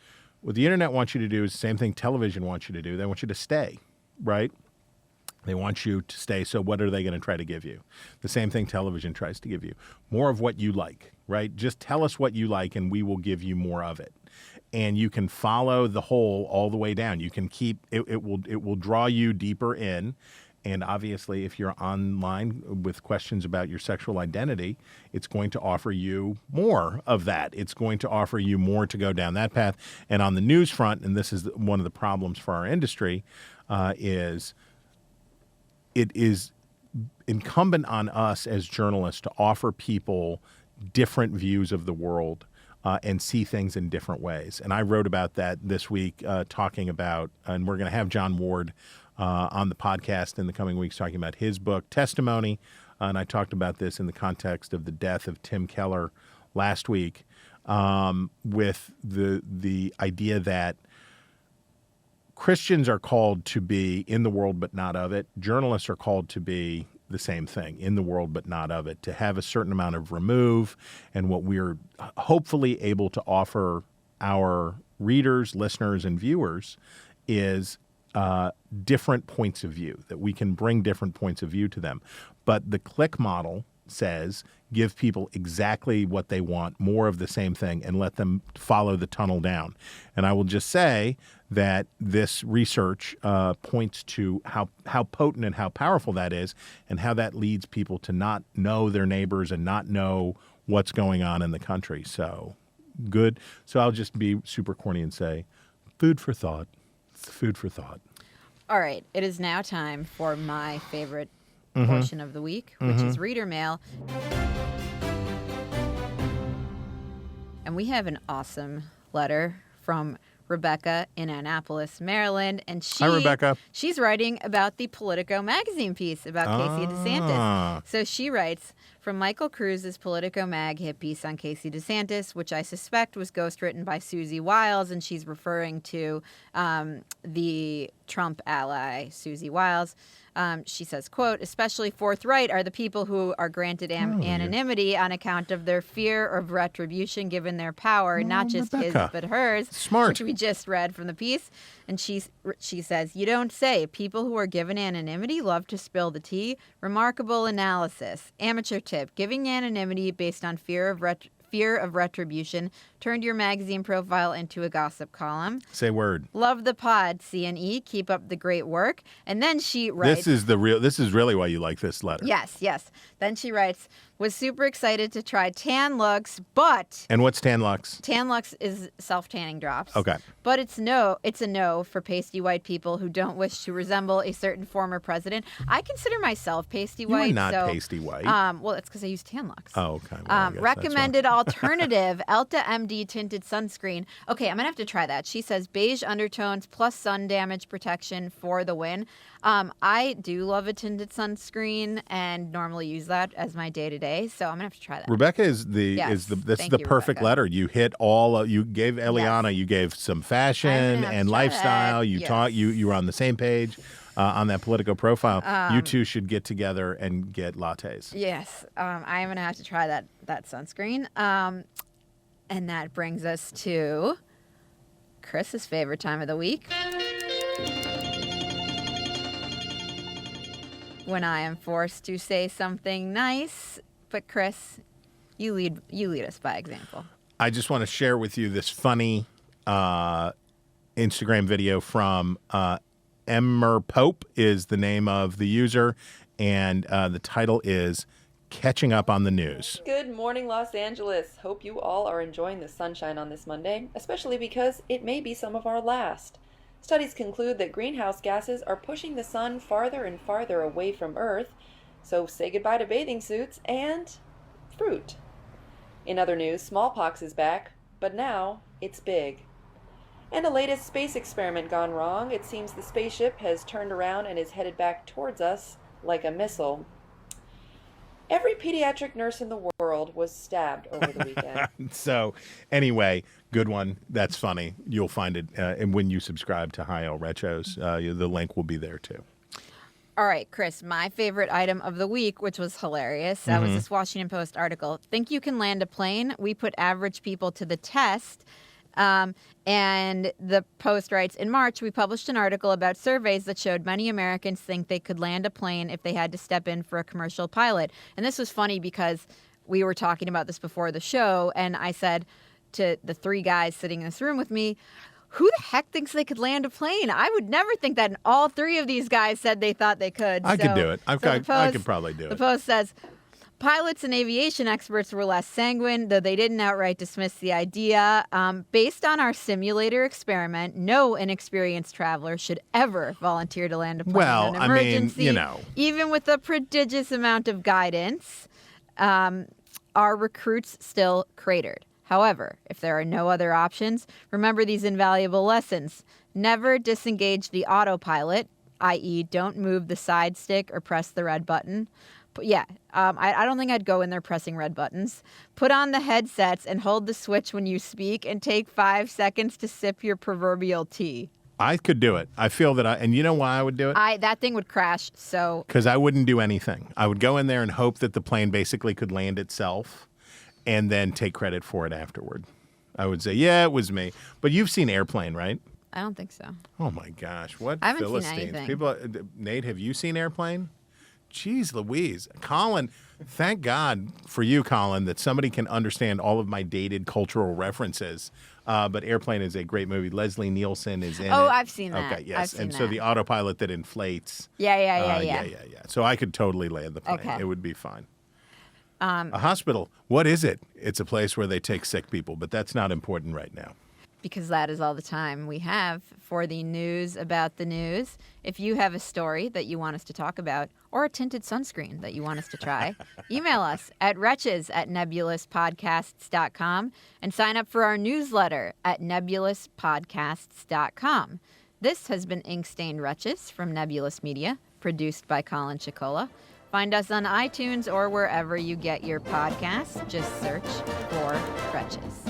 what the internet wants you to do is the same thing television wants you to do. They want you to stay, right? They want you to stay. So what are they going to try to give you? The same thing television tries to give you. More of what you like, right? Just tell us what you like and we will give you more of it. And you can follow the whole all the way down. You can keep it will draw you deeper in. And obviously, if you're online with questions about your sexual identity, it's going to offer you more of that. It's going to offer you more to go down that path. And on the news front, and this is one of the problems for our industry, is it is incumbent on us as journalists to offer people different views of the world. And see things in different ways. And I wrote about that this week, talking about, and we're going to have John Ward on the podcast in the coming weeks talking about his book, Testimony. And I talked about this in the context of the death of Tim Keller last week, with the idea that Christians are called to be in the world but not of it. Journalists are called to be the same thing, in the world but not of it, to have a certain amount of remove. And what we're hopefully able to offer our readers, listeners, and viewers is different points of view, that we can bring different points of view to them. But the click model says give people exactly what they want, more of the same thing, and let them follow the tunnel down. And I will just say that this research points to how potent and how powerful that is, and how that leads people to not know their neighbors and not know what's going on in the country. So good. So I'll just be super corny and say, food for thought. It's food for thought. All right. It is now time for my favorite portion of the week, which is reader mail. And we have an awesome letter from Rebecca in Annapolis, Maryland. And Hi, Rebecca. She's writing about the Politico magazine piece about Casey DeSantis. So she writes, from Michael Cruz's Politico Mag hit piece on Casey DeSantis, which I suspect was ghostwritten by Susie Wiles, and she's referring to the Trump ally, Susie Wiles. She says, quote, especially forthright are the people who are granted anonymity on account of their fear of retribution given their power, not just Rebecca. his but hers. Smart. Which we just read from the piece. And she says, you don't say. People who are given anonymity love to spill the tea. Remarkable analysis. Amateur tip. Giving anonymity based on fear of retribution turned your magazine profile into a gossip column. Say word. Love the pod, C&E. Keep up the great work. And then she writes... This is really why you like this letter. Yes. Then she writes, was super excited to try tan looks, but... And what's tan lux? Tan lux is self-tanning drops. Okay. But it's a no for pasty white people who don't wish to resemble a certain former president. I consider myself pasty white. You are not pasty white. Well, it's because I use tan lux. Oh, okay. Well, I guess recommended alternative, Elta MD tinted sunscreen. Okay, I'm going to have to try that. She says beige undertones plus sun damage protection for the win. I do love a tinted sunscreen and normally use that as my day-to-day, so I'm going to have to try that. Rebecca is the perfect Rebecca. letter. You hit all. You gave Eliana. Yes. You gave some fashion and lifestyle. You taught. You were on the same page on that Politico profile. You two should get together and get lattes. Yes, I'm going to have to try that sunscreen. And that brings us to Chris's favorite time of the week, when I am forced to say something nice. But Chris, you lead us by example. I just want to share with you this funny Instagram video from Emmer Pope is the name of the user, and the title is Catching Up on the News. Good morning, Los Angeles. Hope you all are enjoying the sunshine on this Monday, especially because it may be some of our last. Studies conclude that greenhouse gases are pushing the sun farther and farther away from Earth, so say goodbye to bathing suits and fruit. In other news, smallpox is back, but now it's big. And a latest space experiment gone wrong. It seems the spaceship has turned around and is headed back towards us like a missile. Every pediatric nurse in the world was stabbed over the weekend. So, anyway, good one. That's funny. You'll find it and when you subscribe to Hi L Wretches, the link will be there too. All right, Chris, my favorite item of the week, which was hilarious, was this Washington Post article. Think you can land a plane? We put average people to the test. And the Post writes, in March, we published an article about surveys that showed many Americans think they could land a plane if they had to step in for a commercial pilot. And this was funny because we were talking about this before the show, and I said to the three guys sitting in this room with me, who the heck thinks they could land a plane? I would never think that. And all three of these guys said they thought they could. I could do it. I could probably do it. The Post says, pilots and aviation experts were less sanguine, though they didn't outright dismiss the idea. Based on our simulator experiment, no inexperienced traveler should ever volunteer to land a plane in an emergency. I mean, you know. Even with a prodigious amount of guidance, our recruits still cratered. However, if there are no other options, remember these invaluable lessons. Never disengage the autopilot, i.e. don't move the side stick or press the red button. But yeah, I don't think I'd go in there pressing red buttons. Put on the headsets and hold the switch when you speak and take 5 seconds to sip your proverbial tea. I could do it. I feel that and you know why I would do it? That thing would crash, so. Because I wouldn't do anything. I would go in there and hope that the plane basically could land itself and then take credit for it afterward. I would say, yeah, it was me. But you've seen Airplane, right? I don't think so. Oh, my gosh. What I haven't Philistines. seen anything. People, Nate, have you seen Airplane? Jeez Louise. Colin, thank God for you, Colin, that somebody can understand all of my dated cultural references. But Airplane is a great movie. Leslie Nielsen is in it. Oh, I've seen that. Okay, yes. I've seen So that. the autopilot that inflates. Yeah. So I could totally land the plane. Okay. It would be fine. A hospital, what is it? It's a place where they take sick people, but that's not important right now. Because that is all the time we have for the news about the news. If you have a story that you want us to talk about or a tinted sunscreen that you want us to try, email us at wretches@nebulouspodcasts.com and sign up for our newsletter at nebulouspodcasts.com. This has been Ink-Stained Wretches from Nebulous Media, produced by Colin Chicola. Find us on iTunes or wherever you get your podcasts. Just search for Wretches.